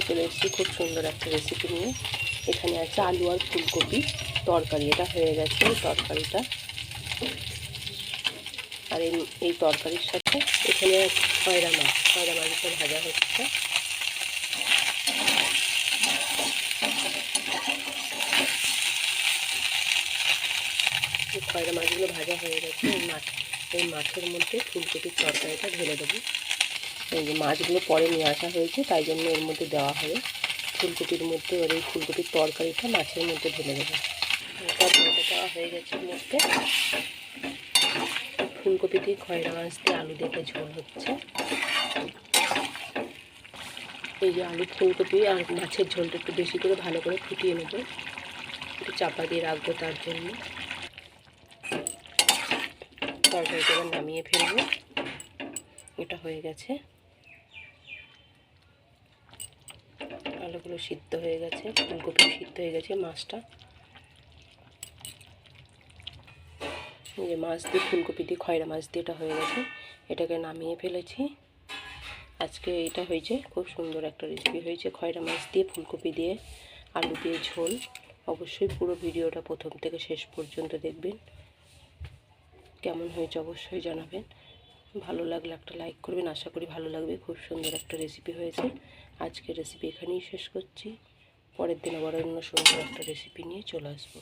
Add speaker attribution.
Speaker 1: চলে এসেছি খুব সুন্দর একটা রেসিপি নিয়ে। এখানে আছে আলু আর ফুলকপি তরকারি। এটা হয়ে গেছে তরকারিটা। আর এই তরকারির সাথে এখানে খয়রা মাছটা ভাজা হচ্ছে। খয়রা মাছগুলো ভাজা হয়ে গেছে। এই মাছের মধ্যে ফুলকপির তরকারিটা ঢেলে দেবো। এই যে মাছগুলো পরে নিয়ে আসা হয়েছে, তাই জন্য এর মধ্যে দেওয়া হবে। ফুলকপির মধ্যে ওর এই ফুলকপির তরকারিটা মাছের মধ্যে ঢেলে দেবো। তরকারিটা দেওয়া হয়ে গেছে এর মধ্যে। ফুলকপি দিয়ে খয়রা মাছ দিয়ে আলু দিয়ে ঝোল হচ্ছে। এই যে আলু ফুলকপি আর মাছের ঝোলটা একটু বেশি করে ভালো করে ফুটিয়ে নেব, একটু চাপা দিয়ে রাখবো তার জন্য। তরকারিটা এবার নামিয়ে ফেলবো। এটা হয়ে গেছে, আলুগুলো সিদ্ধ হয়ে গেছে, ফুলকপি সিদ্ধ হয়ে গেছে, মাছটা যে মাছ দিয়ে ফুলকপি দিয়ে খয়রা মাছ দিয়ে এটা হয়ে গেছে। এটাকে নামিয়ে ফেলেছি। আজকে এটা হয়েছে খুব সুন্দর একটা রেসিপি হয়েছে, খয়রা মাছ দিয়ে ফুলকপি দিয়ে আলু দিয়ে ঝোল। অবশ্যই পুরো ভিডিওটা প্রথম থেকে শেষ পর্যন্ত দেখবেন। কেমন হয়েছে অবশ্যই জানাবেন। ভালো লাগলে একটা লাইক করবেন, আশা করি ভালো লাগবে। খুব সুন্দর একটা রেসিপি হয়েছে। আজকের রেসিপি এখানেই শেষ করছি। পরের দিন আবার অন্য সুন্দর একটা রেসিপি নিয়ে চলে আসবো।